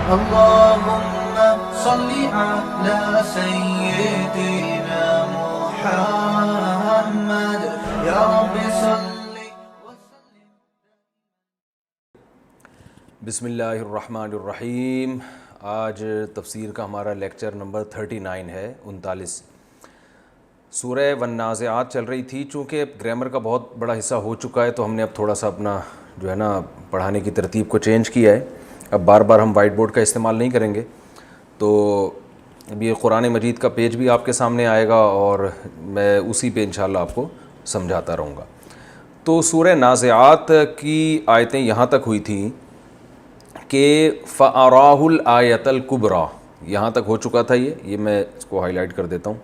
اللهم صل على سيدنا محمد يا رب صل وسلم. بسم اللہ الرحمن الرحیم. آج تفسیر کا ہمارا لیکچر نمبر 39 ہے 39. سورہ والنازعات چل رہی تھی. چونکہ گرامر کا بہت بڑا حصہ ہو چکا ہے تو ہم نے اب تھوڑا سا اپنا جو ہے نا پڑھانے کی ترتیب کو چینج کیا ہے. اب بار بار ہم وائٹ بورڈ کا استعمال نہیں کریں گے. تو اب یہ قرآن مجید کا پیج بھی آپ کے سامنے آئے گا اور میں اسی پہ انشاءاللہ آپ کو سمجھاتا رہوں گا. تو سورہ نازعات کی آیتیں یہاں تک ہوئی تھیں کہ فَأَرَاهُ الْآيَةَ الْكُبْرَى. یہاں تک ہو چکا تھا. یہ میں اس کو ہائی لائٹ کر دیتا ہوں.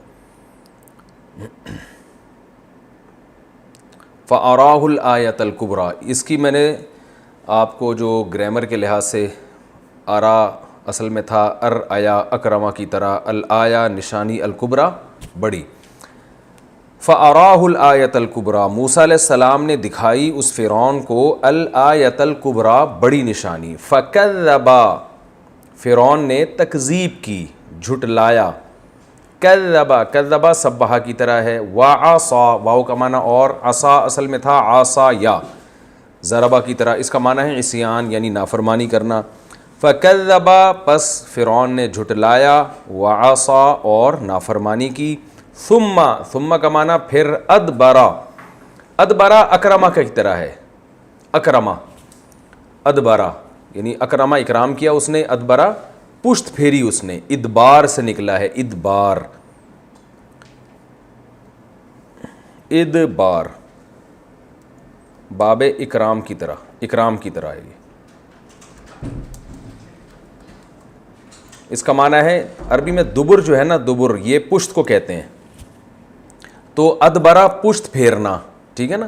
فَأَرَاهُ الْآيَةَ الْكُبْرَى. اس کی میں نے آپ کو جو گرامر کے لحاظ سے آرا اصل میں تھا آیا اکرما کی طرح، الآیا نشانی الکبریٰ بڑی. فَأَرَاهُ الْآيَةَ الْكُبْرَى. موسیٰ علیہ السلام نے دکھائی اس فرعون کو الآیۃ الکبریٰ بڑی نشانی. فَكَذَّبَ. فرعون نے تکذیب کی، جھٹلایا. کذبا، کذبا سبحہ کی طرح ہے. وعصا، واو کا معنی اور، عصا اصل میں تھا عصا یا ضربہ کی طرح. اس کا معنی ہے عصیان یعنی نافرمانی کرنا. فکذبا، پس فرعون نے جھٹلایا، وعصا اور نافرمانی کی. ثم کا معنی پھر، ادبرا، ادبرا اکرما کی طرح ہے. اکرما، ادبرا یعنی اکرما اکرام کیا اس نے، ادبرا پشت پھیری اس نے. ادبار سے نکلا ہے، ادبار، ادبار باب اکرام کی طرح، اکرام کی طرح ہے. اس کا معنی ہے عربی میں دبر جو ہے نا، دبر یہ پشت کو کہتے ہیں. تو ادبرا پشت پھیرنا، ٹھیک ہے نا،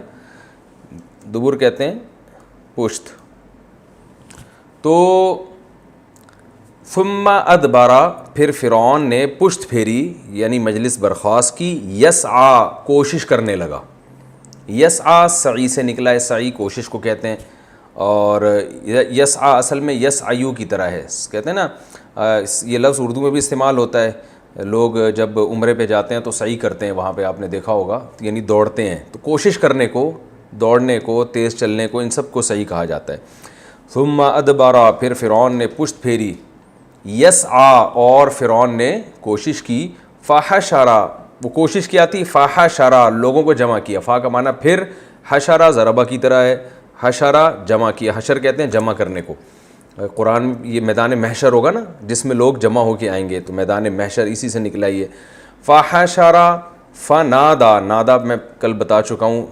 دبر کہتے ہیں پشت. تو ثم ادبرا، پھر فرعون نے پشت پھیری یعنی مجلس برخاست کی. یسعا، کوشش کرنے لگا. یسعا سعی سے نکلا ہے، سعی کوشش کو کہتے ہیں. اور یسعا اصل میں یسعیو کی طرح ہے. کہتے ہیں نا، یہ لفظ اردو میں بھی استعمال ہوتا ہے. لوگ جب عمرے پہ جاتے ہیں تو سعی کرتے ہیں، وہاں پہ آپ نے دیکھا ہوگا، یعنی دوڑتے ہیں. تو کوشش کرنے کو، دوڑنے کو، تیز چلنے کو، ان سب کو سعی کہا جاتا ہے. ثم ادبرا، پھر فرعون نے پشت پھیری. یسعا، اور فرعون نے کوشش کی. فحشرا، وہ کوشش کیا تھی، فحشرا لوگوں کو جمع کیا. فا کا معنی پھر، حشرا ضربہ کی طرح ہے. حشرا جمع کیا. حشر کہتے ہیں جمع کرنے کو. قرآن یہ میدان محشر ہوگا نا جس میں لوگ جمع ہو کے آئیں گے، تو میدان محشر اسی سے نکلا ہی ہے. فحشرا فنادا، نادا میں کل بتا چکا ہوں.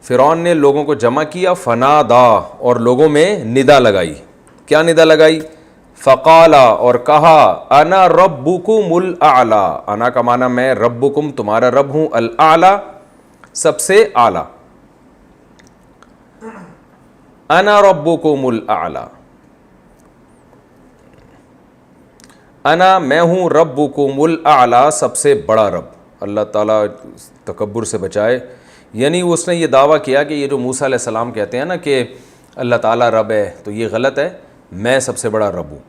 فرعون نے لوگوں کو جمع کیا. فنادا، اور لوگوں میں ندا لگائی. کیا ندا لگائی؟ فقالا، اور کہا، انا ربکم الاعلی. انا کا معنی میں، ربکم تمہارا رب ہوں، الاعلی سب سے اعلی. انا ربکم الاعلی، انا میں ہوں، ربکم الاعلی سب سے بڑا رب. اللہ تعالیٰ تکبر سے بچائے. یعنی اس نے یہ دعویٰ کیا کہ یہ جو موسیٰ علیہ السلام کہتے ہیں نا کہ اللہ تعالیٰ رب ہے، تو یہ غلط ہے، میں سب سے بڑا رب ہوں.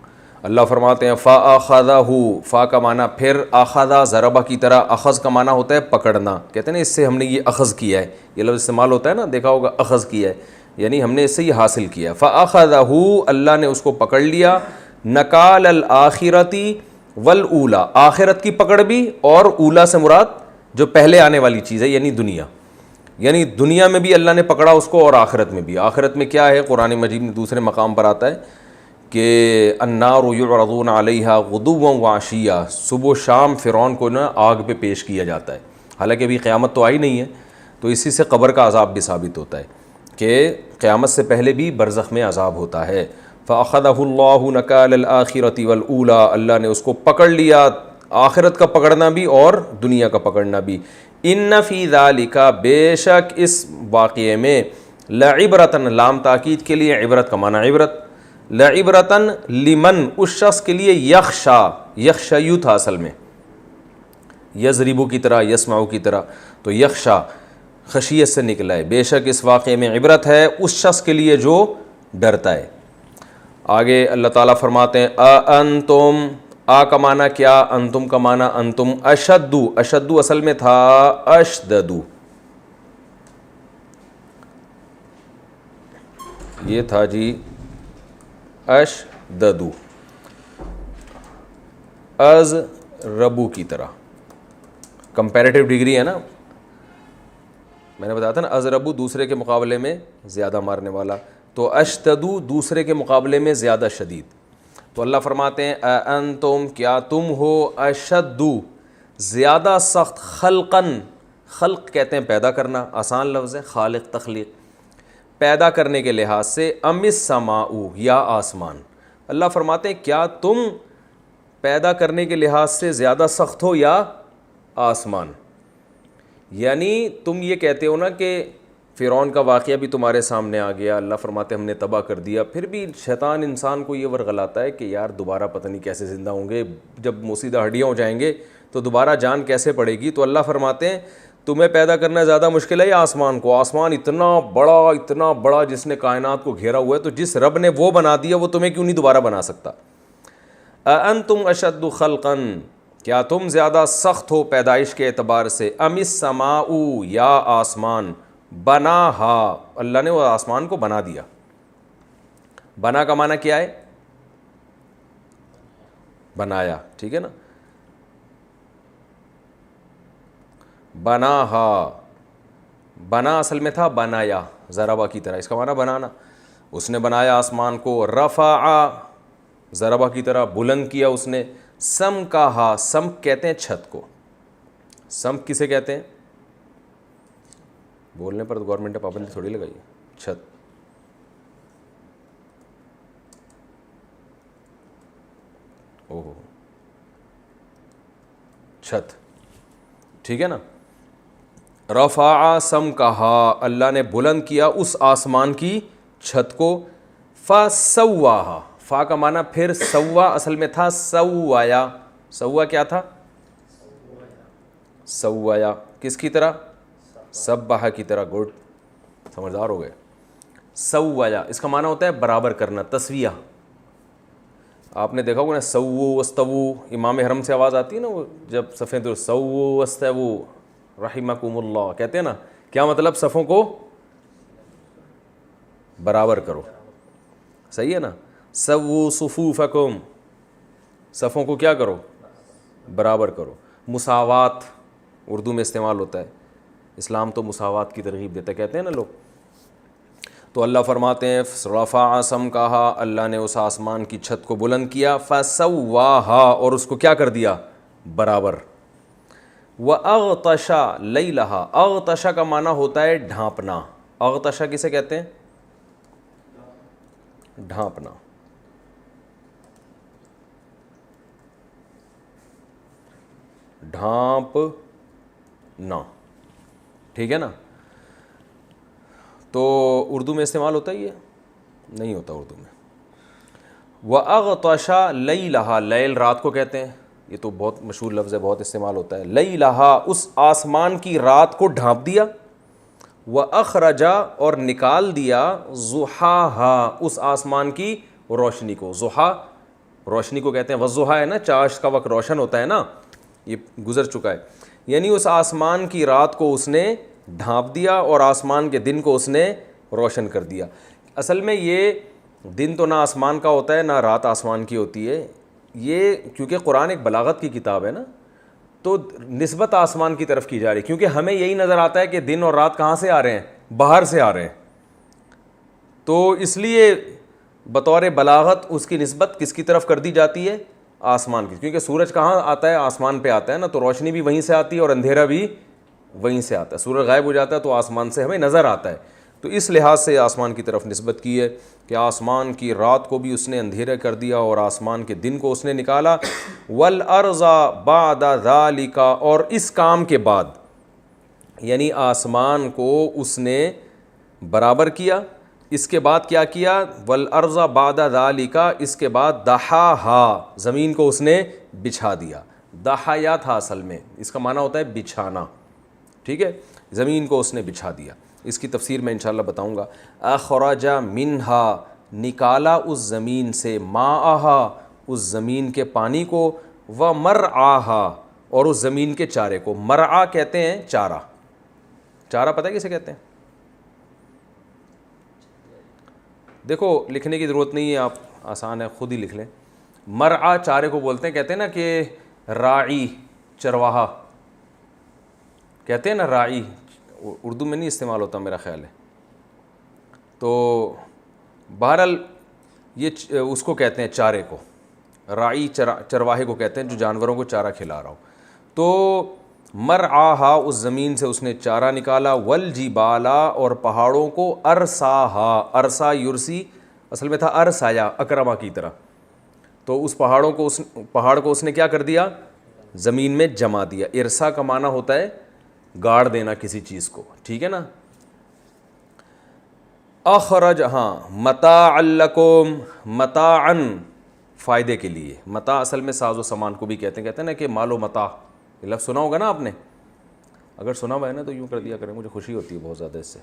اللہ فرماتے ہیں فَأَخَذَهُ. فا کا معنی پھر، آخذا ضربہ کی طرح. اخذ کا معنی ہوتا ہے پکڑنا. کہتے ہیں نا اس سے ہم نے یہ اخذ کیا ہے. یہ لفظ استعمال ہوتا ہے نا، دیکھا ہوگا، اخذ کیا ہے یعنی ہم نے اس سے یہ حاصل کیا. فَأَخَذَهُ، اللہ نے اس کو پکڑ لیا. نَكَالَ الْآخِرَةِ وَالْأُولَى، آخرت کی پکڑ بھی، اور اولا سے مراد جو پہلے آنے والی چیز ہے یعنی دنیا. یعنی دنیا میں بھی اللہ نے پکڑا اس کو، اور آخرت میں بھی. آخرت میں کیا ہے؟ قرآن مجید میں دوسرے مقام پر آتا ہے کہ النار یعرضون علیہا غدوا وعشیا، صبح و شام فرعون کو نا آگ پہ پیش کیا جاتا ہے. حالانکہ ابھی قیامت تو آئی نہیں ہے. تو اسی سے قبر کا عذاب بھی ثابت ہوتا ہے کہ قیامت سے پہلے بھی برزخ میں عذاب ہوتا ہے. فَأَخَذَهُ اللَّهُ نَكَالَ الْآخِرَةِ وَالْأُولَى، اللہ نے اس کو پکڑ لیا، آخرت کا پکڑنا بھی اور دنیا کا پکڑنا بھی. ان فی ذالک، بے شک اس واقعے میں، لعبرتن، لام تاکید کے لیے، عبرت کا معنی عبرت، لعبرتن لمن، اس شخص کے لیے، یخشا، یخشیو تھا اصل میں، یضربو کی طرح، یسمعو کی طرح. تو یخشا خشیت سے نکلا ہے. بے شک اس واقعے میں عبرت ہے اس شخص کے لیے جو ڈرتا ہے. آگے اللہ تعالیٰ فرماتے ہیں انتم، آ کا معنی کیا، انتم کا معنی انتم، اشدو، اشدو اصل میں تھا اشددو، یہ تھا جی اشددو، از ربو کی طرح، کمپیریٹیو ڈگری ہے نا، میں نے بتایا تھا نا از ربو دوسرے کے مقابلے میں زیادہ مارنے والا، تو اشتدو دوسرے کے مقابلے میں زیادہ شدید. تو اللہ فرماتے ہیں انتم، کیا تم ہو، اشدو زیادہ سخت، خلقن، خلق کہتے ہیں پیدا کرنا، آسان لفظ ہے، خالق تخلیق، پیدا کرنے کے لحاظ سے، ام السماء یا آسمان. اللہ فرماتے ہیں کیا تم پیدا کرنے کے لحاظ سے زیادہ سخت ہو یا آسمان. یعنی تم یہ کہتے ہو نا کہ فرعون کا واقعہ بھی تمہارے سامنے آ گیا، اللہ فرماتے ہم نے تباہ کر دیا، پھر بھی شیطان انسان کو یہ ورغلاتا ہے کہ یار دوبارہ پتہ نہیں کیسے زندہ ہوں گے، جب موسیدہ ہڈیاں ہو جائیں گے تو دوبارہ جان کیسے پڑے گی. تو اللہ فرماتے ہیں تمہیں پیدا کرنا زیادہ مشکل ہے یا آسمان کو؟ آسمان اتنا بڑا جس نے کائنات کو گھیرا ہوا ہے، تو جس رب نے وہ بنا دیا وہ تمہیں کیوں نہیں دوبارہ بنا سکتا. انتم اشد خلقا، کیا تم زیادہ سخت ہو پیدائش کے اعتبار سے، ام السماء یا آسمان، بناہا، اللہ نے وہ آسمان کو بنا دیا. بنا کا معنی کیا ہے؟ بنایا، ٹھیک ہے نا. بناہا، بنا اصل میں تھا بنایا، ضربہ کی طرح، اس کا معنی بنانا. اس نے بنایا آسمان کو. رفع، ضربہ کی طرح بلند کیا اس نے. سم کا، سم کہتے ہیں چھت کو. سم کسے کہتے ہیں؟ بولنے پر تو گورنمنٹ نے پابندی تھوڑی لگائی ہے. چھت، اوہ چھت، ٹھیک ہے نا. رفع سم کہا، اللہ نے بلند کیا اس آسمان کی چھت کو. فسواہا، فا کا معنی پھر سوا اصل میں تھا سوایا. سوا کیا تھا؟ سوایا، کس کی طرح؟ سبحہ کی طرح. گڈ، سمجھدار ہو گئے. سوایا اس کا معنی ہوتا ہے برابر کرنا، تسویہ. آپ نے دیکھا ہوگا نا سووا واستووا، امام حرم سے آواز آتی ہے نا وہ جب صفیں تو سووا واستووا رحمکم اللہ کہتے ہیں نا، کیا مطلب؟ صفوں کو برابر کرو، صحیح ہے نا. سووا صفوفکم، صفوں کو کیا کرو؟ برابر کرو. مساوات اردو میں استعمال ہوتا ہے، اسلام تو مساوات کی ترغیب دیتا ہے، کہتے ہیں نا لوگ. تو اللہ فرماتے ہیں رفع سم کہا، اللہ نے اس آسمان کی چھت کو بلند کیا. فسواہا، اور اس کو کیا کر دیا؟ برابر. وَأَغْطَشَ لَيْلَهَا، اغطشا کا معنی ہوتا ہے ڈھانپنا. اغطشا کسے کہتے ہیں؟ ڈھانپنا. ڈھانپنا، ٹھیک ہے نا. تو اردو میں استعمال ہوتا ہی ہے؟ نہیں ہوتا اردو میں. وَأَغْطَشَ لَيْلَهَا، لیل رات کو کہتے ہیں، یہ تو بہت مشہور لفظ ہے، بہت استعمال ہوتا ہے. لَيْلَهَا، اس آسمان کی رات کو ڈھانپ دیا. وَأَخْرَجَ، اور نکال دیا. ضُحَاهَا، اس آسمان کی روشنی کو. ضحیٰ روشنی کو کہتے ہیں. والضحیٰ ہے نا، چاش کا وقت روشن ہوتا ہے نا، یہ گزر چکا ہے. یعنی اس آسمان کی رات کو اس نے ڈھانپ دیا اور آسمان کے دن کو اس نے روشن کر دیا. اصل میں یہ دن تو نہ آسمان کا ہوتا ہے نہ رات آسمان کی ہوتی ہے. یہ کیونکہ قرآن ایک بلاغت کی کتاب ہے نا، تو نسبت آسمان کی طرف کی جا رہی ہے، کیونکہ ہمیں یہی نظر آتا ہے کہ دن اور رات کہاں سے آ رہے ہیں؟ باہر سے آ رہے ہیں. تو اس لیے بطور بلاغت اس کی نسبت کس کی طرف کر دی جاتی ہے؟ آسمان کی. کیونکہ سورج کہاں آتا ہے؟ آسمان پہ آتا ہے نا، تو روشنی بھی وہیں سے آتی ہے اور اندھیرا بھی وہیں سے آتا ہے. سورج غائب ہو جاتا ہے تو آسمان سے ہمیں نظر آتا ہے. تو اس لحاظ سے آسمان کی طرف نسبت کی ہے کہ آسمان کی رات کو بھی اس نے اندھیرا کر دیا اور آسمان کے دن کو اس نے نکالا. والارض بعد ذالک، اور اس کام کے بعد، یعنی آسمان کو اس نے برابر کیا. اس کے بعد کیا کیا؟ والارض بعد ذالک، اس کے بعد دحاہا، زمین کو اس نے بچھا دیا. دحایا تھا اصل میں، اس کا معنی ہوتا ہے بچھانا، ٹھیک ہے. زمین کو اس نے بچھا دیا. اس کی تفسیر میں انشاءاللہ بتاؤں گا. اخرج منہا، نکالا اس زمین سے، ماءہا اس زمین کے پانی کو، و مرعاہا اور اس زمین کے چارے کو۔ مرعا کہتے ہیں چارہ، چارہ پتہ ہے کسے کہتے ہیں؟ دیکھو لکھنے کی ضرورت نہیں ہے، آپ آسان ہے خود ہی لکھ لیں۔ مرعا چارے کو بولتے ہیں، کہتے ہیں نا کہ راعی چرواہا کہتے ہیں نا، راعی اردو میں نہیں استعمال ہوتا میرا خیال ہے، تو بہرحال یہ اس کو کہتے ہیں چارے کو، راعی چرواہے کو کہتے ہیں جو جانوروں کو چارہ کھلا رہا ہو۔ تو مرعاہا اس زمین سے اس نے چارہ نکالا، والجبالا اور پہاڑوں کو، ارساہا ارسا یرسی اصل میں تھا ارسایا اکرما کی طرح، تو اس پہاڑ کو اس نے کیا کر دیا؟ زمین میں جما دیا۔ ارسا کا معنی ہوتا ہے گاڑ دینا کسی چیز کو، ٹھیک ہے نا۔ اخرج ہاں متاعا لکم، متاعن فائدے کے لیے، متاع اصل میں ساز و سامان کو بھی کہتے ہیں نا کہ مال و متاع، یہ لفظ سنا ہوگا نا آپ نے، اگر سنا ہوا ہے نا تو یوں کر دیا کریں، مجھے خوشی ہوتی ہے بہت زیادہ اس سے۔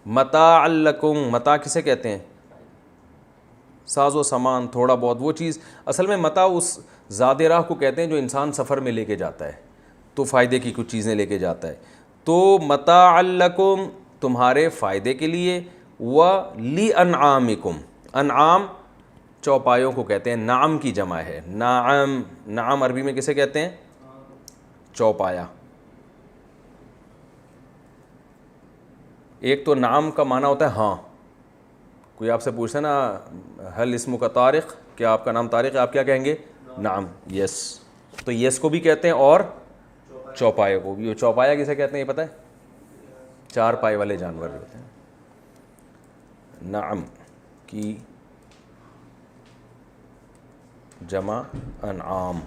متاعا لکم، متاع کسے کہتے ہیں؟ ساز و سامان، تھوڑا بہت وہ چیز، اصل میں متاع اس زاد راہ کو کہتے ہیں جو انسان سفر میں لے کے جاتا ہے، تو فائدے کی کچھ چیزیں لے کے جاتا ہے۔ تو متاعا لکم تمہارے فائدے کے لیے، وَلِأَنْعَامِكُمْ انعام چوپایوں کو کہتے ہیں، نعم کی جمع ہے، نعم، نعم عربی میں کسے کہتے ہیں؟ چوپایا۔ ایک تو نعم کا معنی ہوتا ہے ہاں، کوئی آپ سے پوچھتا ہے نا حل اسمک طارق، کیا آپ کا نام طارق ہے، آپ کیا کہیں گے؟ نعم، یس، تو یس کو بھی کہتے ہیں اور چوپائے کو بھی۔ چوپایا کسے کہتے ہیں یہ پتہ ہے؟ چار پائے والے جانور ہوتے ہیں۔ نعم کی جمع انعام،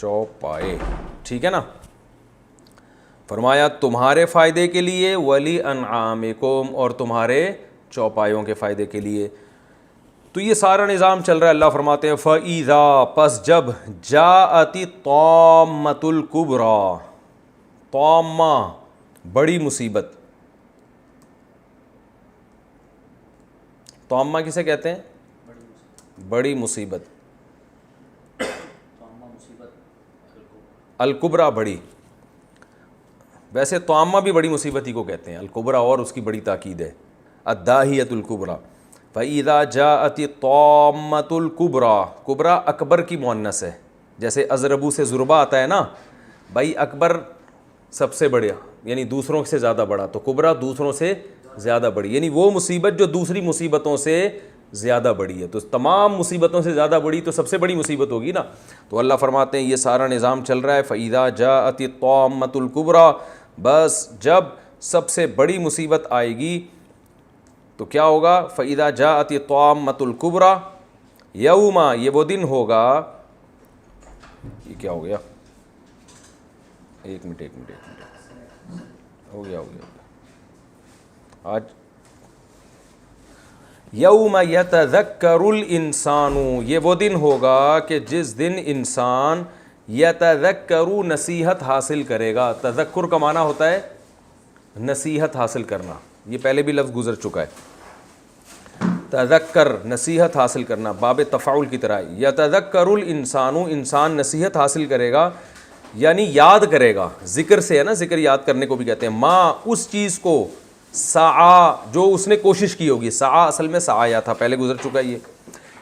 چوپائے، ٹھیک ہے نا۔ فرمایا تمہارے فائدے کے لیے، ولی انعامکم اور تمہارے چوپایوں کے فائدے کے لیے۔ تو یہ سارا نظام چل رہا ہے، اللہ فرماتے ہیں فَإِذَا پس جب جاءت الطامۃ الکبریٰ، طامہ بڑی مصیبت، طامہ کسے کہتے ہیں؟ بڑی مصیبت، الکبریٰ بڑی، ویسے طامہ بھی بڑی مصیبت ہی کو کہتے ہیں، الکبریٰ اور اس کی بڑی تاکید ہے، الداہیۃ الکبریٰ۔ فَإِذَا جَاءَتِ الطَّامَّةُ الْكُبْرَىٰ، کبریٰ اکبر کی مؤنث ہے، جیسے اضربو سے ضربہ آتا ہے نا، بھائی اکبر سب سے بڑا یعنی دوسروں سے زیادہ بڑا، تو کبریٰ دوسروں سے زیادہ بڑی، یعنی وہ مصیبت جو دوسری مصیبتوں سے زیادہ بڑی ہے، تو تمام مصیبتوں سے زیادہ بڑی تو سب سے بڑی مصیبت ہوگی نا۔ تو اللہ فرماتے ہیں یہ سارا نظام چل رہا ہے، فَإِذَا جَاءَتِ الطَّامَّةُ الْكُبْرَىٰ، بس جب سب سے بڑی مصیبت آئے گی تو کیا ہوگا؟ فَإِذَا جَاءَتِ الطَّامَّةُ الْكُبْرَىٰ، یوما یہ وہ دن ہوگا، یہ کیا ہو گیا؟ ایک منٹ ہو گیا آج، یوم یتذکر الانسان، یہ وہ دن ہوگا کہ جس دن انسان یتذکر نصیحت حاصل کرے گا۔ تذکر کا معنی ہوتا ہے نصیحت حاصل کرنا، یہ پہلے بھی لفظ گزر چکا ہے، تذکر نصیحت حاصل کرنا، باب تفاعل کی طرح، یتذکر الانسان انسان نصیحت حاصل کرے گا یعنی یاد کرے گا، ذکر سے ہے نا، ذکر یاد کرنے کو بھی کہتے ہیں، ماں اس چیز کو، سعا جو اس نے کوشش کی ہوگی، سعا اصل میں سعایا تھا، پہلے گزر چکا یہ،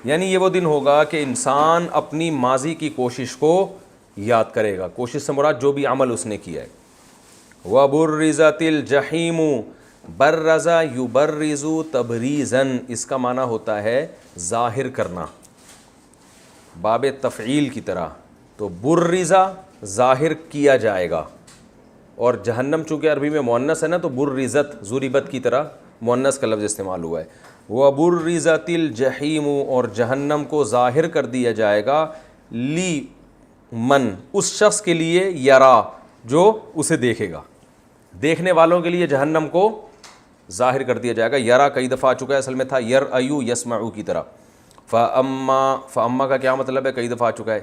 یعنی یہ وہ دن ہوگا کہ انسان اپنی ماضی کی کوشش کو یاد کرے گا، کوشش سے مراد جو بھی عمل اس نے کیا ہے۔ وَبُرِّزَتِ الْجَحِيمُ، برزا یبرز تبریزن، اس کا معنی ہوتا ہے ظاہر کرنا، باب تفعیل کی طرح، تو برزا ظاہر کیا جائے گا، اور جہنم چونکہ عربی میں مؤنث ہے نا تو برزت ضریبت کی طرح مؤنث کا لفظ استعمال ہوا ہے۔ وَبُرِّزَتِ الْجَحِيمُ اور جہنم کو ظاہر کر دیا جائے گا، لی من اس شخص کے لیے، یرا جو اسے دیکھے گا، دیکھنے والوں کے لیے جہنم کو ظاہر کر دیا جائے گا۔ یرا کئی دفعہ آ چکا ہے، اصل میں تھا یرأیو یسمعو کی طرح، فاما کا کیا مطلب ہے؟ کئی دفعہ آ چکا ہے،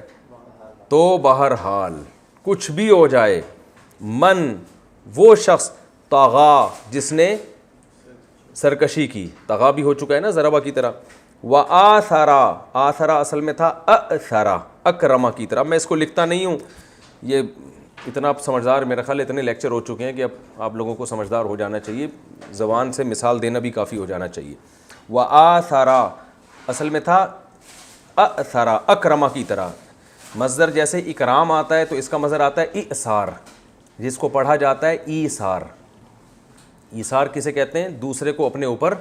تو بہرحال کچھ بھی ہو جائے، من وہ شخص، طغا جس نے سرکشی کی، طغا بھی ہو چکا ہے نا ضربہ کی طرح. وآثرا، آثرا اصل میں تھا اثرا، اکرما کی طرح. میں اس کو لکھتا نہیں ہوں، یہ اتنا آپ سمجھدار، میرا خیال اتنے لیکچر ہو چکے ہیں کہ اب آپ لوگوں کو سمجھدار ہو جانا چاہیے، زبان سے مثال دینا بھی کافی ہو جانا چاہیے. وآثرا اصل میں تھا اثرا، اکرما کی طرح. مصدر جیسے اکرام آتا ہے تو اس کا مصدر آتا ہے ایثار، جس کو پڑھا جاتا ہے ایثار. ایثار کسے کہتے ہیں؟ دوسرے کو اپنے اوپر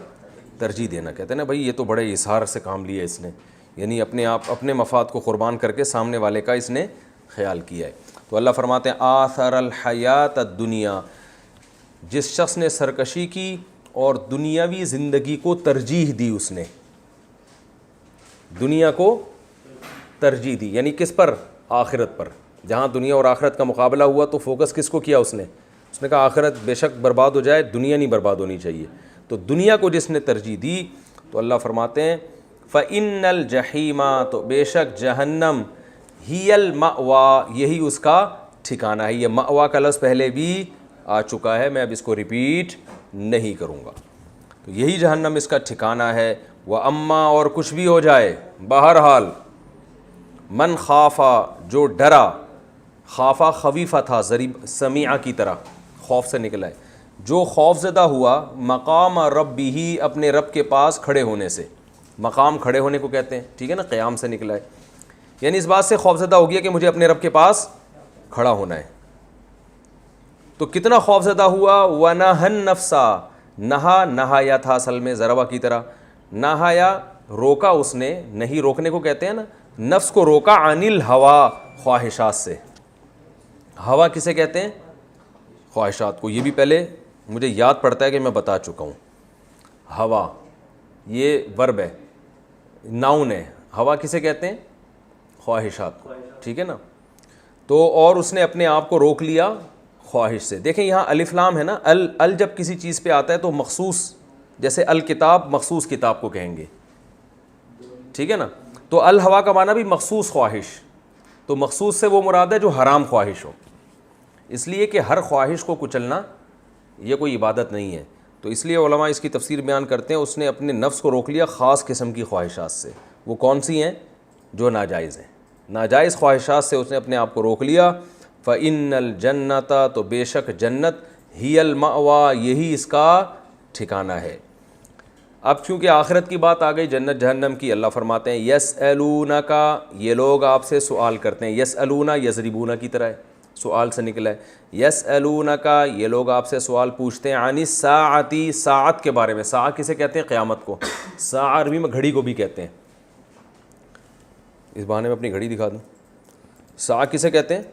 ترجیح دینا. کہتے ہیں نا بھائی یہ تو بڑے ایثار سے کام لیا اس نے، یعنی اپنے آپ اپنے مفاد کو قربان کر کے سامنے والے کا اس نے خیال کیا ہے. تو اللہ فرماتے ہیں آثر الحیات الدنیا، جس شخص نے سرکشی کی اور دنیاوی زندگی کو ترجیح دی، اس نے دنیا کو ترجیح دی. یعنی کس پر؟ آخرت پر. جہاں دنیا اور آخرت کا مقابلہ ہوا تو فوکس کس کو کیا اس نے کہا آخرت بے شک برباد ہو جائے، دنیا نہیں برباد ہونی چاہیے. تو دنیا کو جس نے ترجیح دی تو اللہ فرماتے ہیں فَإِنَّ الْجَحِيمَ، تو بے شک جہنم، ہی المأویٰ، یہی اس کا ٹھکانہ ہے. یہ مأویٰ کا لفظ پہلے بھی آ چکا ہے، میں اب اس کو ریپیٹ نہیں کروں گا. تو یہی جہنم اس کا ٹھکانہ ہے. وَأَمَّا، اور کچھ بھی ہو جائے، بہرحال، من خافا، جو ڈرا، خافا خفیفہ تھا، سمیعہ کی طرح خوف سے نکلا ہے، جو خوف زدہ ہوا، مقام ربہ، اپنے رب کے پاس کھڑے ہونے سے. مقام کھڑے ہونے کو کہتے ہیں، ٹھیک ہے نا، قیام سے نکلا ہے. یعنی اس بات سے خوف زدہ ہو گیا کہ مجھے اپنے رب کے پاس کھڑا ہونا ہے. تو کتنا خوف زدہ ہوا؟ وَنَهَا النَّفْسَ، نہایا تھا اصل میں ضربہ کی طرح. نہایا روکا اس نے، نہیں روکنے کو کہتے ہیں نا، نفس کو روکا، عن الہوا، خواہشات سے. ہوا کسے کہتے ہیں؟ خواہشات کو. یہ بھی پہلے مجھے یاد پڑتا ہے کہ میں بتا چکا ہوں. ہوا یہ ورب ہے، ناؤن ہے. ہوا کسے کہتے ہیں؟ خواہشات کو، ٹھیک ہے نا. تو اور اس نے اپنے آپ کو روک لیا خواہش سے. دیکھیں یہاں الف لام ہے نا، ال جب کسی چیز پہ آتا ہے تو مخصوص، جیسے الکتاب مخصوص کتاب کو کہیں گے، ٹھیک ہے نا. تو الہوا کا معنی بھی مخصوص خواہش. تو مخصوص سے وہ مراد ہے جو حرام خواہش ہو، اس لیے کہ ہر خواہش کو کچلنا یہ کوئی عبادت نہیں ہے. تو اس لیے علماء اس کی تفسیر بیان کرتے ہیں اس نے اپنے نفس کو روک لیا خاص قسم کی خواہشات سے. وہ کون سی ہیں؟ جو ناجائز ہیں. ناجائز خواہشات سے اس نے اپنے آپ کو روک لیا. فَإِنَّ الْجَنَّةَ، تو بے شک جنت، ہی المأویٰ، یہی اس کا ٹھکانہ ہے. اب چونکہ آخرت کی بات آ گئی، جنت جہنم کی، اللہ فرماتے ہیں یسألونک، یہ لوگ آپ سے سوال کرتے ہیں. یسألون یضربون کی طرح ہے، سوال سے نکلا ہے. یسألونک، یہ لوگ آپ سے سوال پوچھتے ہیں، عن الساعۃ، ساعت کے بارے میں. ساعت کسے کہتے ہیں؟ قیامت کو. ساعہ عربی میں گھڑی کو بھی کہتے ہیں. اس بہانے میں اپنی گھڑی دکھا دوں. ساعہ کسے کہتے ہیں؟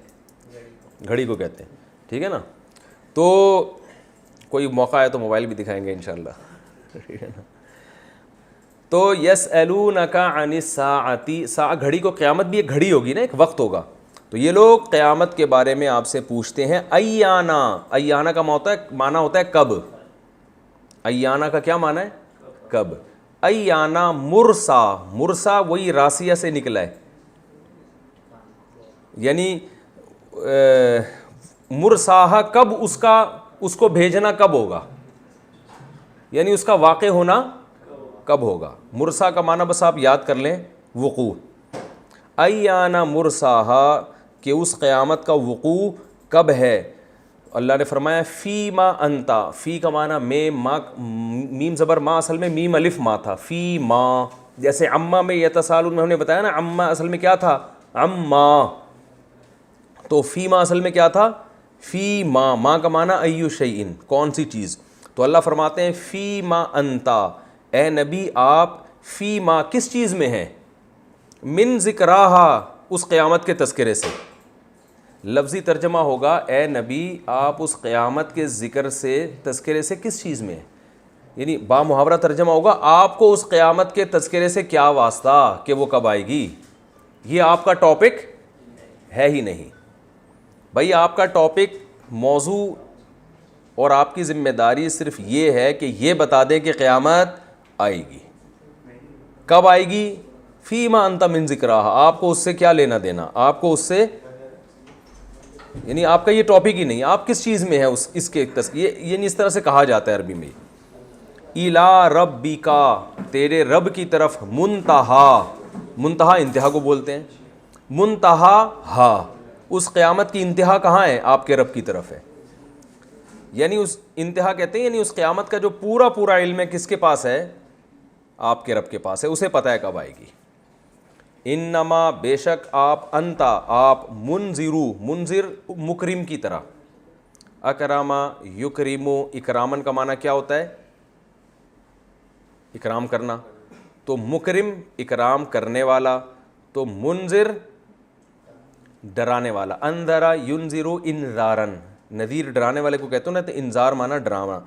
گھڑی کو کہتے ہیں، ٹھیک ہے نا. تو کوئی موقع ہے تو موبائل بھی دکھائیں گے انشاءاللہ، ٹھیک ہے نا. تو یسألونک عن الساعۃ، ساعہ گھڑی کو، قیامت بھی ایک گھڑی ہوگی نا، ایک وقت ہوگا. تو یہ لوگ قیامت کے بارے میں آپ سے پوچھتے ہیں. ایانا، ایانا کا معنی ہوتا ہے کب. ایانا کا کیا معنی ہے؟ کب. ایانا مرسا، مرسا وہی راسیہ سے نکلا ہے، یعنی مرساہا، کب اس کو بھیجنا کب ہوگا، یعنی اس کا واقع ہونا کب ہوگا. مرسا کا معنی بس آپ یاد کر لیں، وقوع. ایانا مرساہا، کہ اس قیامت کا وقوع کب ہے. اللہ نے فرمایا فی ما انتا، فی کا معنی میں، ما میم زبر ما اصل میں میم الف ما تھا. فی ما، جیسے عما میں یتسالون میں ہم نے بتایا نا، عما اصل میں کیا تھا؟ عما. تو فی ما اصل میں کیا تھا؟ فی ما. ما کا معنی ایو شیئن، کون سی چیز. تو اللہ فرماتے ہیں فی ما انتا، اے نبی آپ فی ما، کس چیز میں ہیں؟ من ذکراہا، اس قیامت کے تذکرے سے. لفظی ترجمہ ہوگا اے نبی آپ اس قیامت کے ذکر سے، تذکرے سے کس چیز میں ہیں. یعنی با محاورہ ترجمہ ہوگا آپ کو اس قیامت کے تذکرے سے کیا واسطہ کہ وہ کب آئے گی. یہ آپ کا ٹاپک ہے ہی نہیں بھائی. آپ کا ٹاپک، موضوع اور آپ کی ذمہ داری صرف یہ ہے کہ یہ بتا دیں کہ قیامت آئے گی. کب آئے گی؟ فی ما انت من ذکراہا، آپ کو اس سے کیا لینا دینا، آپ کو اس سے، یعنی آپ کا یہ ٹاپک ہی نہیں. آپ کس چیز میں ہے اس کے، یہ یعنی اس طرح سے کہا جاتا ہے عربی میں. الا ربکا تیرے رب کی طرف منتہا، منتہا انتہا کو بولتے ہیں، منتہا ہا، اس قیامت کی انتہا کہاں ہے؟ آپ کے رب کی طرف ہے. یعنی اس انتہا کہتے ہیں یعنی اس قیامت کا جو پورا پورا علم ہے کس کے پاس ہے؟ آپ کے رب کے پاس ہے، اسے پتہ ہے کب آئے گی. انما بے شک آپ، انتا آپ، منذرو منذر مکرم کی طرح، اکراما یکرمو اکرامن کا معنی کیا ہوتا ہے؟ اکرام کرنا، تو مکرم اکرام کرنے والا، تو منذر ڈرانے والا. انذرا ینذرو انذارن، نذیر ڈرانے والے کو کہتے ہو نا، تو انذار مانا ڈرانا.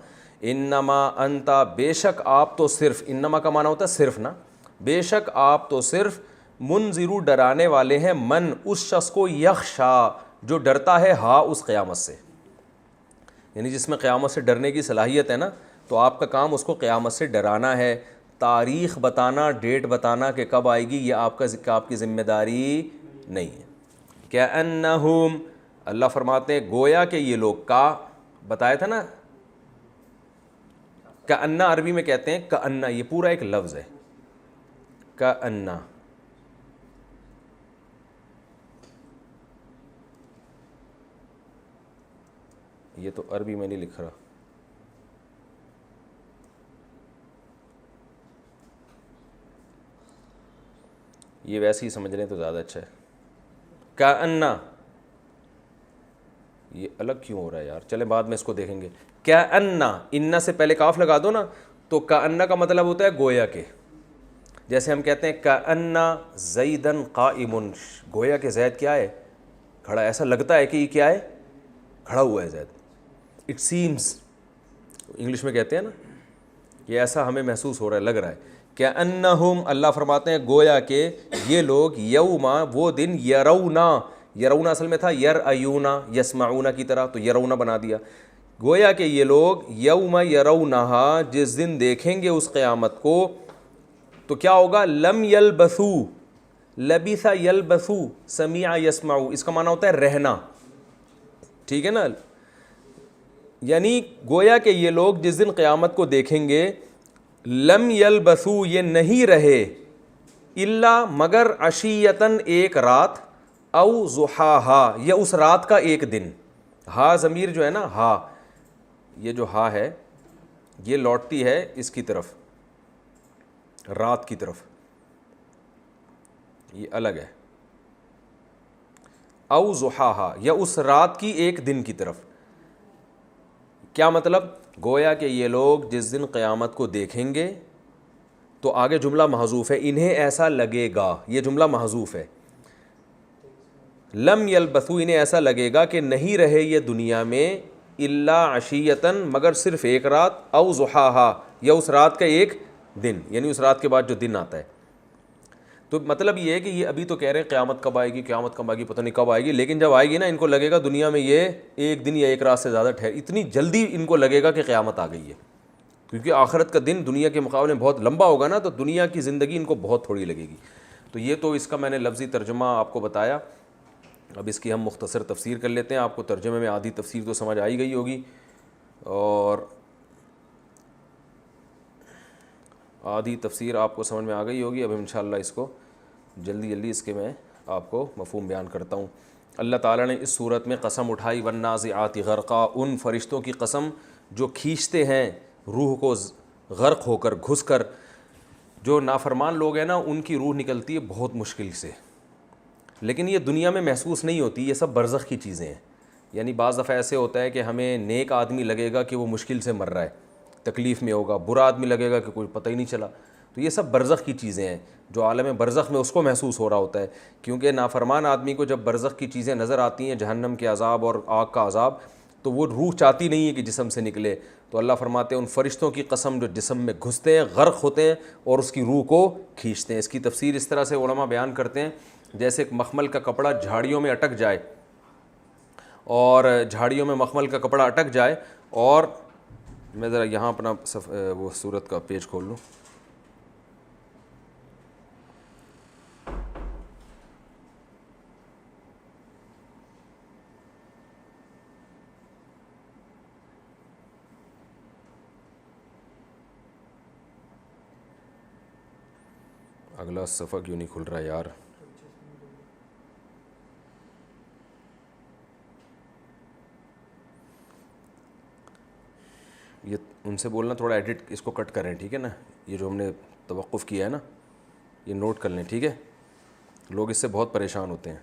انما انتا بے شک آپ تو صرف، انما کا معنی ہوتا ہے صرف نا، بے شک آپ تو صرف منذرو ڈرانے والے ہیں، من اس شخص کو، یخشا جو ڈرتا ہے، ہا اس قیامت سے، یعنی جس میں قیامت سے ڈرنے کی صلاحیت ہے نا، تو آپ کا کام اس کو قیامت سے ڈرانا ہے. تاریخ بتانا، ڈیٹ بتانا کہ کب آئے گی، یہ آپ کی ذمہ داری نہیں ہے. کأنہم، اللہ فرماتے ہیں گویا کہ یہ لوگ، کا بتایا تھا نا، کأنہ عربی میں کہتے ہیں کأنہ، یہ پورا ایک لفظ ہے کأنہ. یہ تو عربی میں نہیں لکھ رہا، یہ ویسے ہی سمجھ رہے ہیں تو زیادہ اچھا ہے. کأنہ، یہ الگ کیوں ہو رہا ہے یار، چلیں بعد میں اس کو دیکھیں گے. کأنہ، انہ سے پہلے کاف لگا دو نا، تو کأنہ کا مطلب ہوتا ہے گویا کہ. جیسے ہم کہتے ہیں کأنہ زیدن قائم، گویا کہ زید کیا ہے؟ کھڑا. ایسا لگتا ہے کہ یہ کیا ہے؟ کھڑا ہوا ہے زید. اٹ سیمز، انگلش میں کہتے ہیں نا، یہ ایسا ہمیں محسوس ہو رہا ہے، لگ رہا ہے. کأنہم، اللہ فرماتے ہیں گویا کہ یہ لوگ، یوما وہ دن، یرونا، یرونا اصل میں تھا یرایونا یسمعونا کی طرح، تو یرونا بنا دیا. گویا کہ یہ لوگ یوم یرونہا جس دن دیکھیں گے اس قیامت کو، تو کیا ہوگا؟ لم یلبثو، لبث یلبثو، سمیع یسمعو، اس کا معنی ہوتا ہے رہنا. ٹھیک ہے نا، یعنی گویا کہ یہ لوگ جس دن قیامت کو دیکھیں گے، لم یلبثو یہ نہیں رہے، الا مگر، عشیتن ایک رات، او ضحاہا یا اس رات کا ایک دن. ہا ضمیر جو ہے نا، ہا، یہ جو ہا ہے یہ لوٹتی ہے اس کی طرف، رات کی طرف، یہ الگ ہے. او ضحاہا یا اس رات کی ایک دن کی طرف. کیا مطلب؟ گویا کہ یہ لوگ جس دن قیامت کو دیکھیں گے، تو آگے جملہ محذوف ہے، انہیں ایسا لگے گا، یہ جملہ محذوف ہے. لم یلبثو انہیں ایسا لگے گا کہ نہیں رہے یہ دنیا میں، الا عشیتن مگر صرف ایک رات، او ضحاہا یا اس رات کا ایک دن، یعنی اس رات کے بعد جو دن آتا ہے. تو مطلب یہ ہے کہ یہ ابھی تو کہہ رہے ہیں قیامت کب آئے گی، قیامت کب آئے گی، پتہ نہیں کب آئے گی، لیکن جب آئے گی نا ان کو لگے گا دنیا میں یہ ایک دن یا ایک رات سے زیادہ اتنی جلدی ان کو لگے گا کہ قیامت آ گئی ہے. کیونکہ آخرت کا دن دنیا کے مقابلے میں بہت لمبا ہوگا نا، تو دنیا کی زندگی ان کو بہت تھوڑی لگے گی. تو یہ تو اس کا میں نے لفظی ترجمہ آپ کو بتایا. اب اس کی ہم مختصر تفسیر کر لیتے ہیں. آپ کو ترجمے میں آدھی تفسیر تو سمجھ آئی گئی ہوگی، اور آدھی تفسیر آپ کو سمجھ میں آ گئی ہوگی. اب انشاءاللہ اس کو جلدی اس کے میں آپ کو مفہوم بیان کرتا ہوں. اللہ تعالیٰ نے اس صورت میں قسم اٹھائی، والنازعات غرقا، ان فرشتوں کی قسم جو کھینچتے ہیں روح کو غرق ہو کر، گھس کر. جو نافرمان لوگ ہیں نا ان کی روح نکلتی ہے بہت مشکل سے، لیکن یہ دنیا میں محسوس نہیں ہوتی، یہ سب برزخ کی چیزیں ہیں. یعنی بعض دفعہ ایسے ہوتا ہے کہ ہمیں نیک آدمی لگے گا کہ وہ مشکل سے مر رہا ہے، تکلیف میں ہوگا، برا آدمی لگے گا کہ کوئی پتہ ہی نہیں چلا. تو یہ سب برزخ کی چیزیں ہیں، جو عالم برزخ میں اس کو محسوس ہو رہا ہوتا ہے. کیونکہ نافرمان آدمی کو جب برزخ کی چیزیں نظر آتی ہیں، جہنم کے عذاب اور آگ کا عذاب، تو وہ روح چاہتی نہیں ہے کہ جسم سے نکلے. تو اللہ فرماتے ہیں ان فرشتوں کی قسم جو جسم میں گھستے ہیں، غرق ہوتے ہیں اور اس کی روح کو کھینچتے ہیں. اس کی تفسیر اس طرح سے علماء بیان کرتے ہیں، جیسے ایک مخمل کا کپڑا جھاڑیوں میں اٹک جائے، اور جھاڑیوں میں مخمل کا کپڑا اٹک جائے، اور میں ذرا یہاں اپنا وہ سورت کا پیج کھول لوں. اگلا صفحہ کیوں نہیں کھل رہا یار؟ یہ ان سے بولنا تھوڑا ایڈٹ اس کو کٹ کریں، ٹھیک ہے نا؟ یہ جو ہم نے توقف کیا ہے نا، یہ نوٹ کر لیں، ٹھیک ہے؟ لوگ اس سے بہت پریشان ہوتے ہیں۔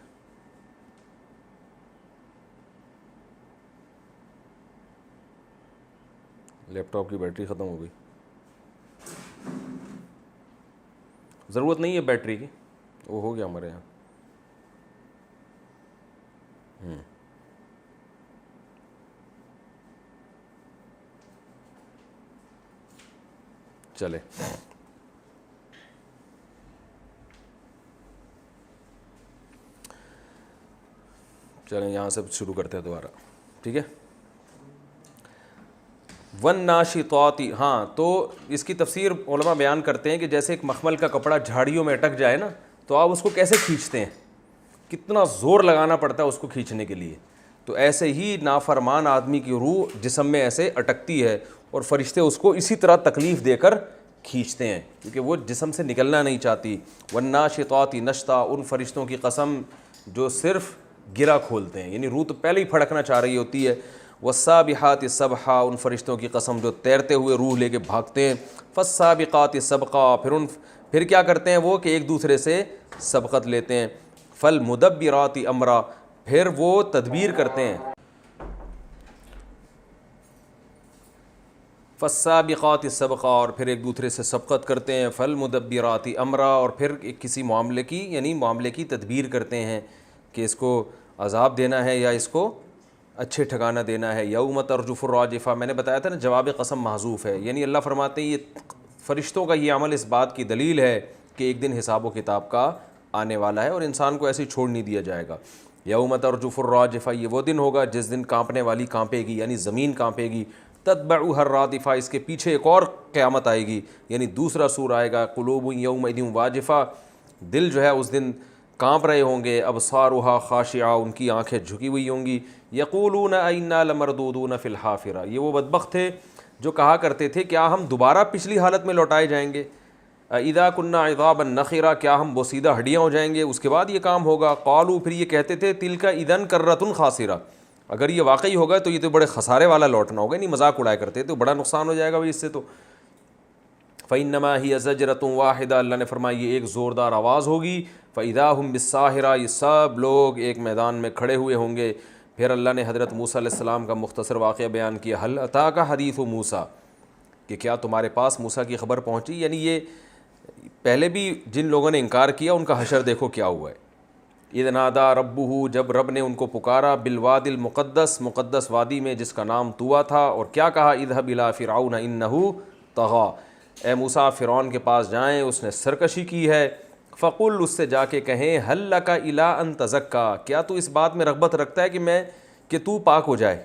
لیپ ٹاپ کی بیٹری ختم ہو گئی، ضرورت نہیں ہے بیٹری کی، وہ ہو گیا ہمارے یہاں۔ چلے چلیں یہاں سے شروع کرتے ہیں دوبارہ، ٹھیک ہے؟ والناشطات، ہاں تو اس کی تفسیر علماء بیان کرتے ہیں کہ جیسے ایک مخمل کا کپڑا جھاڑیوں میں اٹک جائے نا، تو آپ اس کو کیسے کھینچتے ہیں، کتنا زور لگانا پڑتا ہے اس کو کھینچنے کے لیے، تو ایسے ہی نافرمان آدمی کی روح جسم میں ایسے اٹکتی ہے اور فرشتے اس کو اسی طرح تکلیف دے کر کھینچتے ہیں، کیونکہ وہ جسم سے نکلنا نہیں چاہتی۔ والناشطات نشطا، ان فرشتوں کی قسم جو صرف گرا کھولتے ہیں، یعنی روح تو پہلے ہی پھڑکنا چاہ رہی ہوتی ہے۔ والسابحات سبحا، ان فرشتوں کی قسم جو تیرتے ہوئے روح لے کے بھاگتے ہیں۔ فالسابقات سبقا، پھر کیا کرتے ہیں وہ کہ ایک دوسرے سے سبقت لیتے ہیں۔ فالمدبرات امرا، پھر وہ تدبیر کرتے ہیں۔ فالسابقات سبقا، اور پھر ایک دوسرے سے سبقت کرتے ہیں۔ فالمدبرات امرا، اور پھر کسی معاملے کی یعنی معاملے کی تدبیر کرتے ہیں کہ اس کو عذاب دینا ہے یا اس کو اچھے ٹھکانہ دینا ہے۔ یوم ترجف الراجفہ، میں نے بتایا تھا نا جواب قسم محذوف ہے، یعنی اللہ فرماتے ہیں یہ فرشتوں کا یہ عمل اس بات کی دلیل ہے کہ ایک دن حساب و کتاب کا آنے والا ہے اور انسان کو ایسے ہی چھوڑ نہیں دیا جائے گا۔ یوم ترجف الراجفہ، یہ وہ دن ہوگا جس دن کانپنے والی کانپے گی، یعنی زمین کانپے گی۔ تتبعها الرادفہ، اس کے پیچھے ایک اور قیامت آئے گی، یعنی دوسرا سور آئے گا۔ قلوب یومئذ واجفہ، دل جو ہے اس دن کانپ رہے ہوں گے۔ ابصارها خاشعہ، ان کی آنکھیں جھکی ہوئی ہوں گی۔ یقولون انا لمردودون فی الحافرہ، یہ وہ بدبخت تھے جو کہا کرتے تھے کیا ہم دوبارہ پچھلی حالت میں لوٹائے جائیں گے۔ اذا کنا عظاما نخرہ، کیا ہم بوسیدہ ہڈیاں ہو جائیں گے، اس کے بعد یہ کام ہوگا۔ قالوا، پھر یہ کہتے تھے تلک اذا کرۃ خاسرہ، اگر یہ واقعی ہوگا تو یہ تو بڑے خسارے والا لوٹنا ہوگا، نہیں مذاق اڑایا کرتے تو بڑا نقصان ہو جائے گا بھائی اس سے تو۔ فإنما هي زجرۃ واحدہ، اللہ نے فرمایا یہ ایک زوردار آواز ہوگی۔ فإذا هم بالساہرہ، یہ سب لوگ ایک میدان میں کھڑے ہوئے ہوں گے۔ پھر اللہ نے حضرت موسیٰ علیہ السلام کا مختصر واقعہ بیان کیا۔ هل اتاک حدیث موسیٰ، کہ کیا تمہارے پاس موسیٰ کی خبر پہنچی، یعنی یہ پہلے بھی جن لوگوں نے انکار کیا ان کا حشر دیکھو کیا ہوا ہے۔ اذ نادى ربہ، جب رب نے ان کو پکارا، بالوادی المقدس، مقدس وادی میں جس کا نام طویٰ تھا، اور کیا کہا، اذهب الى فرعون انہ طغى، اے موسیٰ فرعون کے پاس جائیں اس نے سرکشی کی ہے۔ فقل، اس سے جا کے کہیں، هل لک الی ان تزکا، کیا تو اس بات میں رغبت رکھتا ہے کہ تو پاک ہو جائے،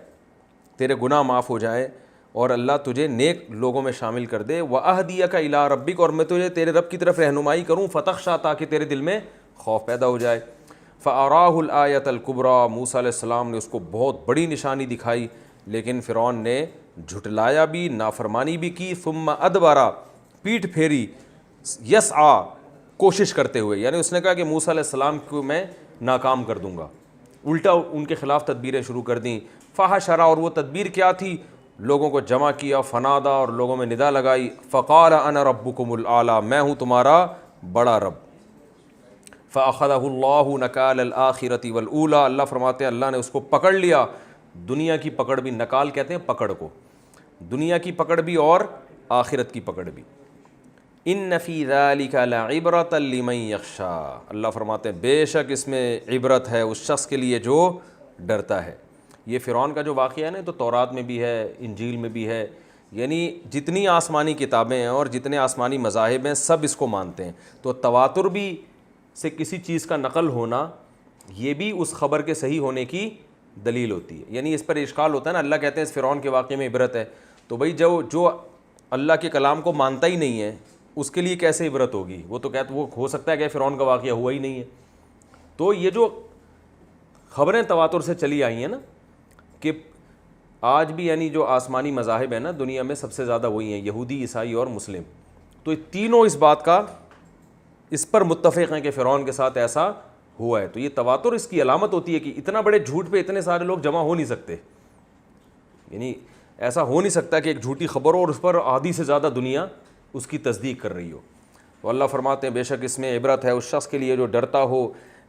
تیرے گناہ معاف ہو جائے اور اللہ تجھے نیک لوگوں میں شامل کر دے۔ واہدیک الی ربک، اور میں تجھے تیرے رب کی طرف رہنمائی کروں، فتخشی، تاکہ تیرے دل میں خوف پیدا ہو جائے۔ فاراہ الآیۃ الکبریٰ، موسیٰ علیہ السلام نے اس کو بہت بڑی نشانی دکھائی، لیکن فرعون نے جھٹلایا بھی، نافرمانی بھی کی۔ ثم ادبر، پیٹھ پھیری، یسعیٰ، کوشش کرتے ہوئے، یعنی اس نے کہا کہ موسیٰ علیہ السلام کو میں ناکام کر دوں گا، الٹا ان کے خلاف تدبیریں شروع کر دیں۔ فحشر، اور وہ تدبیر کیا تھی، لوگوں کو جمع کیا، فنادا، اور لوگوں میں ندا لگائی، فقال انا ربکم الاعلیٰ، میں ہوں تمہارا بڑا رب۔ فاخذہ اللہ نکال الآخرۃ والاولیٰ، اللہ فرماتے ہیں اللہ نے اس کو پکڑ لیا، دنیا کی پکڑ بھی، نکال کہتے ہیں پکڑ کو، دنیا کی پکڑ بھی اور آخرت کی پکڑ بھی۔ ان فی ذلک لعبرۃ لمن یخشی، اللہ فرماتے ہیں بے شک اس میں عبرت ہے اس شخص کے لیے جو ڈرتا ہے۔ یہ فرعون کا جو واقعہ ہے نا تو تورات میں بھی ہے، انجیل میں بھی ہے، یعنی جتنی آسمانی کتابیں ہیں اور جتنے آسمانی مذاہب ہیں سب اس کو مانتے ہیں۔ تو تواتر بھی سے کسی چیز کا نقل ہونا یہ بھی اس خبر کے صحیح ہونے کی دلیل ہوتی ہے، یعنی اس پر اشکال ہوتا ہے نا، اللہ کہتے ہیں اس فرعون کے واقعے میں عبرت ہے، تو بھائی جو اللہ کے کلام کو مانتا ہی نہیں ہے اس کے لیے کیسے عبرت ہوگی؟ وہ تو کہتے وہ ہو سکتا ہے کہ فرعون کا واقعہ ہوا ہی نہیں ہے۔ تو یہ جو خبریں تواتر سے چلی آئی ہیں نا کہ آج بھی یعنی جو آسمانی مذاہب ہیں نا دنیا میں سب سے زیادہ وہی ہیں، یہودی، عیسائی اور مسلم، تو یہ تینوں اس بات کا اس پر متفق ہیں کہ فرعون کے ساتھ ایسا ہوا ہے. تو یہ تواتر اس کی علامت ہوتی ہے کہ اتنا بڑے جھوٹ پہ اتنے سارے لوگ جمع ہو نہیں سکتے. یعنی ایسا ہو نہیں سکتا کہ ایک جھوٹی خبر ہو اور اس پر آدھی سے زیادہ دنیا اس کی تصدیق کر رہی ہو. تو اللہ فرماتے ہیں بے شک اس میں عبرت ہے اس شخص کے لیے جو ڈرتا ہو.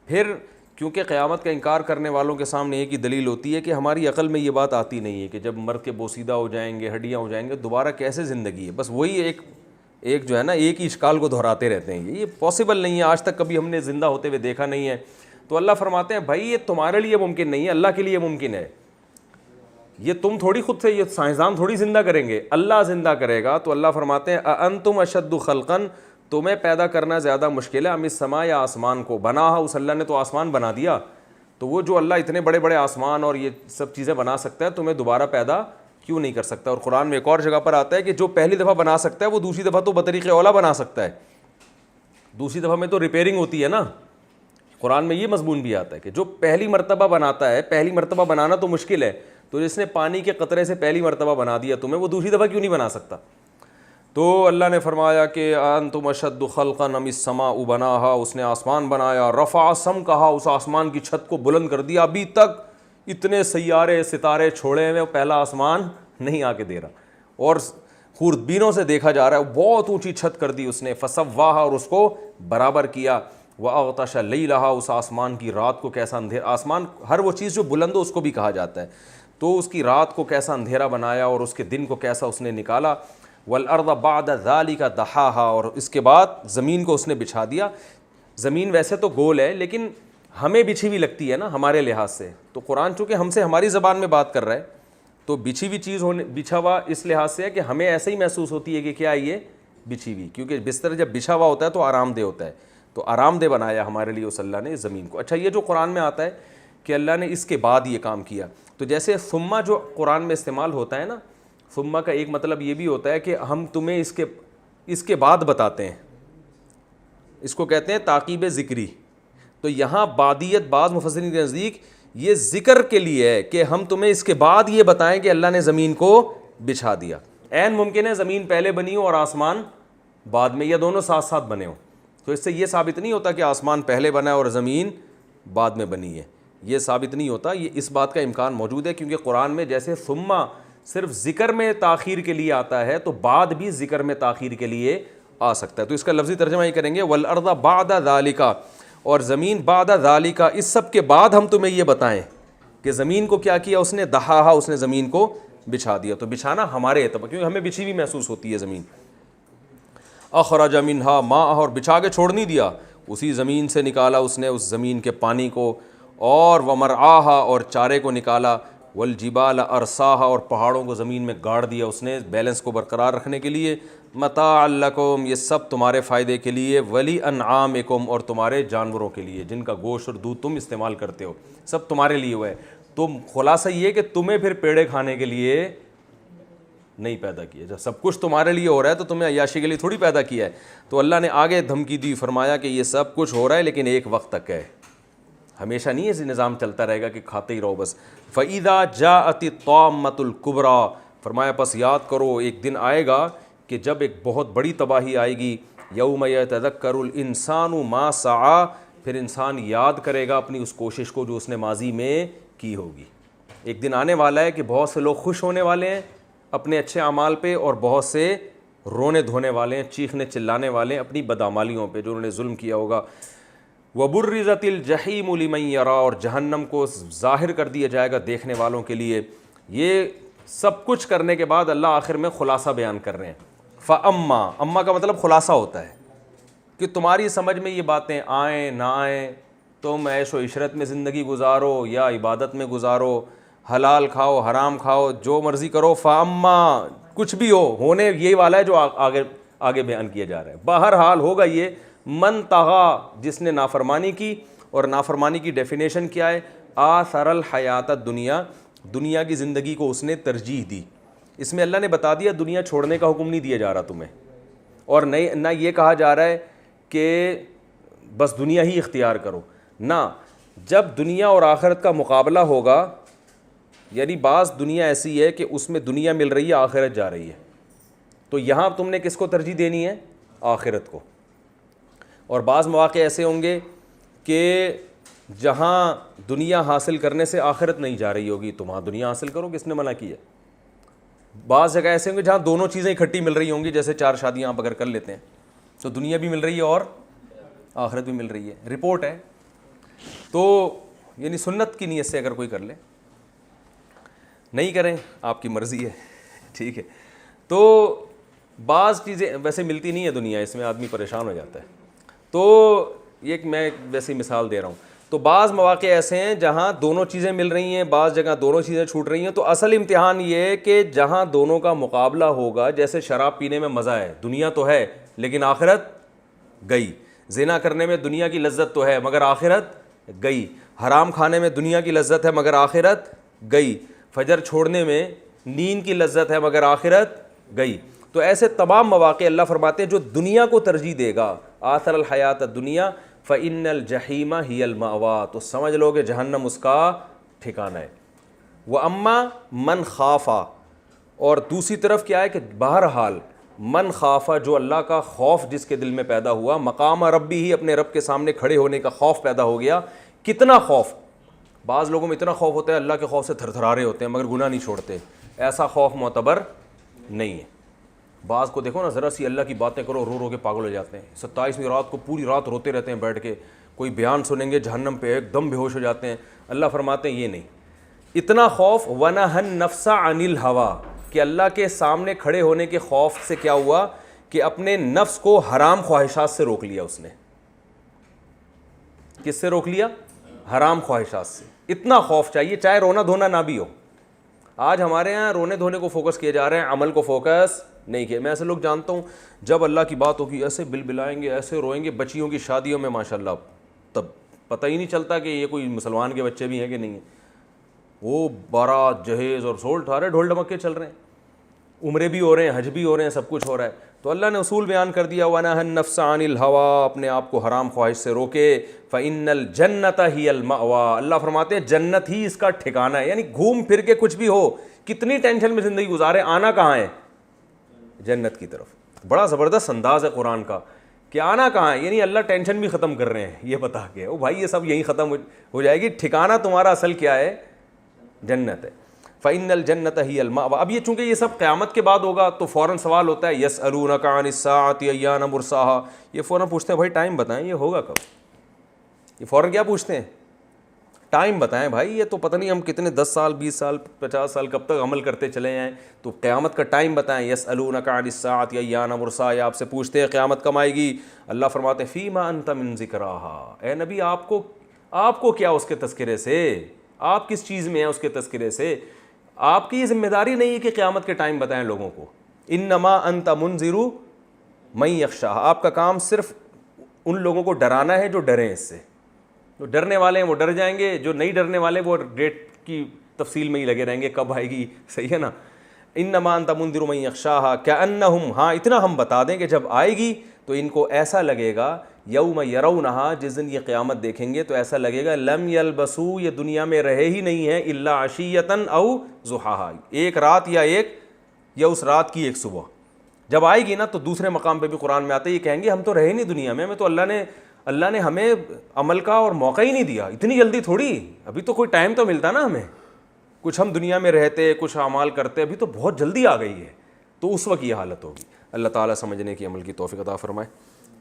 پھر کیونکہ قیامت کا انکار کرنے والوں کے سامنے ایک ہی دلیل ہوتی ہے کہ ہماری عقل میں یہ بات آتی نہیں ہے کہ جب مر کے بوسیدہ ہو جائیں گے, ہڈیاں ہو جائیں گے, دوبارہ کیسے زندگی ہے. بس وہی ایک جو ہے نا ایک ہی اشکال کو دہراتے رہتے ہیں. یہ پاسبل نہیں ہے, آج تک کبھی ہم نے زندہ ہوتے ہوئے دیکھا نہیں ہے. تو اللہ فرماتے ہیں بھائی یہ تمہارے لیے ممکن نہیں ہے, اللہ کے لیے ممکن ہے. یہ تم تھوڑی خود سے, یہ سائنسدان تھوڑی زندہ کریں گے, اللہ زندہ کرے گا. تو اللہ فرماتے ہیں اانتم اشد خلقا, تمہیں پیدا کرنا زیادہ مشکل ہے, ام السماء, یا آسمان کو. بنا اس اللہ نے تو آسمان بنا دیا. تو وہ جو اللہ اتنے بڑے بڑے آسمان اور یہ سب چیزیں بنا سکتا ہے, تمہیں دوبارہ پیدا کیوں نہیں کر سکتا. اور قرآن میں ایک اور جگہ پر آتا ہے کہ جو پہلی دفعہ بنا سکتا ہے وہ دوسری دفعہ تو بطریق اولا بنا سکتا ہے. دوسری دفعہ میں تو ریپیئرنگ ہوتی ہے نا. قرآن میں یہ مضمون بھی آتا ہے کہ جو پہلی مرتبہ بناتا ہے, پہلی مرتبہ بنانا تو مشکل ہے, تو جس نے پانی کے قطرے سے پہلی مرتبہ بنا دیا تمہیں, وہ دوسری دفعہ کیوں نہیں بنا سکتا. تو اللہ نے فرمایا کہ انتم اشد خلقا ام السماء بناہا, اس نے آسمان بنایا. رفع سمکہا, اس آسمان کی چھت کو بلند کر دیا. ابھی تک اتنے سیارے ستارے چھوڑے ہوئے, پہلا آسمان نہیں آ کے دے رہا, اور خوردبینوں سے دیکھا جا رہا ہے. بہت اونچی چھت کر دی اس نے. فسواہا, اور اس کو برابر کیا. واغطش لیلہا, اس آسمان کی رات کو کیسا اندھیرا. آسمان ہر وہ چیز جو بلند ہو اس کو بھی کہا جاتا ہے. تو اس کی رات کو کیسا اندھیرا بنایا اور اس کے دن کو کیسا اس نے نکالا. والارض بعد ذلک دحاہا, اور اس کے بعد زمین کو اس نے بچھا دیا. زمین ویسے تو گول ہے لیکن ہمیں بچھی ہوئی لگتی ہے نا ہمارے لحاظ سے. تو قرآن چونکہ ہم سے ہماری زبان میں بات کر رہا ہے, تو بچھی ہوئی چیز بچھا ہوا اس لحاظ سے ہے کہ ہمیں ایسے ہی محسوس ہوتی ہے کہ کیا یہ بچھی ہوئی, کیونکہ بستر جب بچھا ہوا ہوتا ہے تو آرام دہ ہوتا ہے. تو آرام دہ بنایا ہمارے لیے اس اللہ نے زمین کو. اچھا, یہ جو قرآن میں آتا ہے کہ اللہ نے اس کے بعد یہ کام کیا, تو جیسے ثم جو قرآن میں استعمال ہوتا ہے نا, ثم کا ایک مطلب یہ بھی ہوتا ہے کہ ہم تمہیں اس کے بعد بتاتے ہیں. اس کو کہتے ہیں تعقیب ذکری. تو یہاں بعدیت بعض مفسرین کے نزدیک یہ ذکر کے لیے ہے کہ ہم تمہیں اس کے بعد یہ بتائیں کہ اللہ نے زمین کو بچھا دیا. عین ممکن ہے زمین پہلے بنی ہو اور آسمان بعد میں, یا دونوں ساتھ ساتھ بنے ہوں. تو اس سے یہ ثابت نہیں ہوتا کہ آسمان پہلے بنا ہے اور زمین بعد میں بنی ہے, یہ ثابت نہیں ہوتا. یہ اس بات کا امکان موجود ہے کیونکہ قرآن میں جیسے ثم صرف ذکر میں تاخیر کے لیے آتا ہے, تو بعد بھی ذکر میں تاخیر کے لیے آ سکتا ہے. تو اس کا لفظی ترجمہ یہ کریں گے والارض بعد ذالک, اور زمین بعد ذالک, اس سب کے بعد ہم تمہیں یہ بتائیں کہ زمین کو کیا کیا اس نے, دحاہا, اس نے زمین کو بچھا دیا. تو بچھانا ہمارے اعتبار, کیونکہ ہمیں بچھی ہوئی محسوس ہوتی ہے زمین. اخرج منہا ماء, اور بچھا کے چھوڑ نہیں دیا, اسی زمین سے نکالا اس نے اس زمین کے پانی کو. اور ومرعاہا, اور چارے کو نکالا. والجبال ارساہا, اور پہاڑوں کو زمین میں گاڑ دیا اس نے بیلنس کو برقرار رکھنے کے لیے. متاعا لکم, یہ سب تمہارے فائدے کے لیے. ولی انعامکم, اور تمہارے جانوروں کے لیے جن کا گوشت اور دودھ تم استعمال کرتے ہو, سب تمہارے لیے ہوا ہے. تو خلاصہ یہ کہ تمہیں پھر پیڑے کھانے کے لیے نہیں پیدا کیا. جب سب کچھ تمہارے لیے ہو رہا ہے تو تمہیں عیاشی کے لیے تھوڑی پیدا کیا ہے. تو اللہ نے آگے دھمکی دی, فرمایا کہ یہ سب کچھ ہو رہا ہے لیکن ایک وقت تک ہے, ہمیشہ نہیں ایسے نظام چلتا رہے گا کہ کھاتے ہی رہو بس. فَإِذَا جَاءَتِ الطَّامَّةُ الْكُبْرَى, فرمایا پس یاد کرو ایک دن آئے گا کہ جب ایک بہت بڑی تباہی آئے گی. یوم یتذکر الانسان ما سعی, پھر انسان یاد کرے گا اپنی اس کوشش کو جو اس نے ماضی میں کی ہوگی. ایک دن آنے والا ہے کہ بہت سے لوگ خوش ہونے والے ہیں اپنے اچھے اعمال پہ, اور بہت سے رونے دھونے والے ہیں, چیخنے چلانے والے ہیں اپنی بدعمالیوں پہ جو انہوں نے ظلم کیا ہوگا. وَبُرِّزَتِ الْجَحِيمُ لِمَن يَرَىٰ, اور جہنم کو ظاہر کر دیا جائے گا دیکھنے والوں کے لیے. یہ سب کچھ کرنے کے بعد اللہ آخر میں خلاصہ بیان کر رہے ہیں. فَأَمَّا, اما کا مطلب خلاصہ ہوتا ہے کہ تمہاری سمجھ میں یہ باتیں آئیں نہ آئیں, تم عیش و عشرت میں زندگی گزارو یا عبادت میں گزارو, حلال کھاؤ حرام کھاؤ, جو مرضی کرو. فَأَمَّا, کچھ بھی ہونے یہی والا ہے جو آگے بیان کیا جا رہا ہے. بہرحال ہوگا یہ من طغی, جس نے نافرمانی کی. اور نافرمانی کی ڈیفینیشن کیا ہے, آثر الحیات الدنیا, دنیا کی زندگی کو اس نے ترجیح دی. اس میں اللہ نے بتا دیا دنیا چھوڑنے کا حکم نہیں دیا جا رہا تمہیں, اور نہ یہ کہا جا رہا ہے کہ بس دنیا ہی اختیار کرو. نہ, جب دنیا اور آخرت کا مقابلہ ہوگا, یعنی بعض دنیا ایسی ہے کہ اس میں دنیا مل رہی ہے آخرت جا رہی ہے, تو یہاں تم نے کس کو ترجیح دینی ہے, آخرت کو. اور بعض مواقع ایسے ہوں گے کہ جہاں دنیا حاصل کرنے سے آخرت نہیں جا رہی ہوگی، تم وہاں دنیا حاصل کرو، کس نے منع کیا؟ بعض جگہ ایسے ہوں گے جہاں دونوں چیزیں اکٹھی مل رہی ہوں گی، جیسے 4 شادیاں آپ اگر کر لیتے ہیں تو دنیا بھی مل رہی ہے اور آخرت بھی مل رہی ہے، رپورٹ ہے. تو یعنی سنت کی نیت سے اگر کوئی کر لے، نہیں کریں آپ کی مرضی ہے، ٹھیک ہے. تو بعض چیزیں ویسے ملتی نہیں ہے دنیا، اس میں آدمی پریشان ہو جاتا ہے. تو یہ میں ویسے مثال دے رہا ہوں. تو بعض مواقع ایسے ہیں جہاں دونوں چیزیں مل رہی ہیں، بعض جگہ دونوں چیزیں چھوٹ رہی ہیں. تو اصل امتحان یہ ہے کہ جہاں دونوں کا مقابلہ ہوگا، جیسے شراب پینے میں مزہ ہے، دنیا تو ہے لیکن آخرت گئی. زنا کرنے میں دنیا کی لذت تو ہے مگر آخرت گئی. حرام کھانے میں دنیا کی لذت ہے مگر آخرت گئی. فجر چھوڑنے میں نیند کی لذت ہے مگر آخرت گئی. تو ایسے تمام مواقع اللہ فرماتے ہیں جو دنیا کو ترجیح دے گا، آثر الحیات الدنیا فإن الجحیم ہی المأویٰ، تو سمجھ لو کہ جہنم اس کا ٹھکانہ ہے. وَأَمَّا مَنْ خَافَ، اور دوسری طرف کیا ہے کہ بہرحال من خافا، جو اللہ کا خوف جس کے دل میں پیدا ہوا، مقام ربی ہی، اپنے رب کے سامنے کھڑے ہونے کا خوف پیدا ہو گیا. کتنا خوف، بعض لوگوں میں اتنا خوف ہوتا ہے اللہ کے خوف سے تھر تھرا رہے ہوتے ہیں مگر گناہ نہیں چھوڑتے. ایسا خوف معتبر نہیں ہے. بعض کو دیکھو نا، ذرا سی اللہ کی باتیں کرو رو رو کے پاگل ہو جاتے ہیں. 27ویں رات کو پوری رات روتے رہتے ہیں بیٹھ کے، کوئی بیان سنیں گے جہنم پہ ایک دم بے ہوش ہو جاتے ہیں. اللہ فرماتے ہیں یہ نہیں. اتنا خوف وَنَهَا النَّفْسَ عَنِ الْهَوَىٰ، کہ اللہ کے سامنے کھڑے ہونے کے خوف سے کیا ہوا کہ اپنے نفس کو حرام خواہشات سے روک لیا اس نے. کس سے روک لیا؟ حرام خواہشات سے. اتنا خوف چاہیے چاہے رونا دھونا نہ بھی ہو. آج ہمارے ہاں رونے دھونے کو فوکس کیے جا رہے ہیں، عمل کو فوکس نہیں کیا. میں ایسے لوگ جانتا ہوں جب اللہ کی بات ہوگی ایسے بل بلائیں گے، ایسے روئیں گے. بچیوں کی شادیوں میں ماشاءاللہ تب پتہ ہی نہیں چلتا کہ یہ کوئی مسلمان کے بچے بھی ہیں کہ نہیں ہیں. وہ بارات جہیز اور سول ٹھارے ڈھول ڈمکے چل رہے ہیں، عمرے بھی ہو رہے ہیں، حج بھی ہو رہے ہیں، سب کچھ ہو رہا ہے. تو اللہ نے اصول بیان کر دیا وَنَهَا النَّفْسَ عَنِ الْهَوَىٰ، اپنے آپ کو حرام خواہش سے روکے. فَإِنَّ الْجَنَّةَ هِيَ الْمَأْوَىٰ، اللہ فرماتے ہیں جنت ہی اس کا ٹھکانہ ہے. یعنی گھوم پھر کے کچھ بھی ہو، کتنی ٹینشن میں زندگی گزارے، آنا کہاں ہے؟ جنت کی طرف. بڑا زبردست انداز ہے قرآن کا کہ آنا کہاں ہے، یعنی اللہ ٹینشن بھی ختم کر رہے ہیں یہ بتا کے، او بھائی یہ سب یہیں ختم ہو جائے گی، ٹھکانہ تمہارا اصل کیا ہے؟ جنت ہے. فَإِنَّ الْجَنَّةَ هِيَ الْمَأْوَىٰ. اب یہ چونکہ یہ سب قیامت کے بعد ہوگا تو فوراً سوال ہوتا ہے يَسْأَلُونَكَ عَنِ السَّاعَةِ أَيَّانَ مُرْسَاهَا، یہ فوراً پوچھتے ہیں بھائی ٹائم بتائیں یہ ہوگا کب. یہ فوراً کیا پوچھتے ہیں؟ ٹائم بتائیں بھائی. یہ تو پتہ نہیں ہم کتنے 10 سال 20 سال 50 سال کب تک عمل کرتے چلے ہیں، تو قیامت کا ٹائم بتائیں. يَسْأَلُونَكَ عَنِ السَّاعَةِ أَيَّانَ مُرْسَاهَا، یہ آپ سے پوچھتے ہیں قیامت کب آئے گی. اللہ فرماتے ہیں فِيمَا أَنْتَ مِنْ ذِكْرَاهَا، اے نبی آپ کو کیا اس کے تذکرے سے، آپ کس چیز میں ہیں اس کے تذکرے سے. آپ کی یہ ذمہ داری نہیں ہے کہ قیامت کے ٹائم بتائیں لوگوں کو. انما انت منذر من یخشاہا، آپ کا کام صرف ان لوگوں کو ڈرانا ہے جو ڈریں اس سے. جو ڈرنے والے ہیں وہ ڈر جائیں گے، جو نہیں ڈرنے والے وہ ڈیٹ کی تفصیل میں ہی لگے رہیں گے کب آئے گی. صحیح ہے نا. انما انت منذر من یخشاہا کأنہم، ہاں اتنا ہم بتا دیں کہ جب آئے گی تو ان کو ایسا لگے گا یوم یرونہا، جس دن یہ قیامت دیکھیں گے تو ایسا لگے گا لم یلبسو، یہ دنیا میں رہے ہی نہیں ہیں الا عشیۃ او ضحاہا، ایک رات یا اس رات کی ایک صبح. جب آئے گی نا تو دوسرے مقام پہ بھی قرآن میں آتے یہ کہیں گے ہم تو رہے نہیں دنیا میں، ہمیں تو اللہ نے ہمیں عمل کا اور موقع ہی نہیں دیا. اتنی جلدی تھوڑی، ابھی تو کوئی ٹائم تو ملتا نا ہمیں، کچھ ہم دنیا میں رہتے کچھ اعمال کرتے، ابھی تو بہت جلدی آ گئی ہے. تو اس وقت یہ حالت ہوگی. اللہ تعالیٰ سمجھنے کی عمل کی توفیق عطا فرمائے.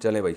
چلیں بھائی.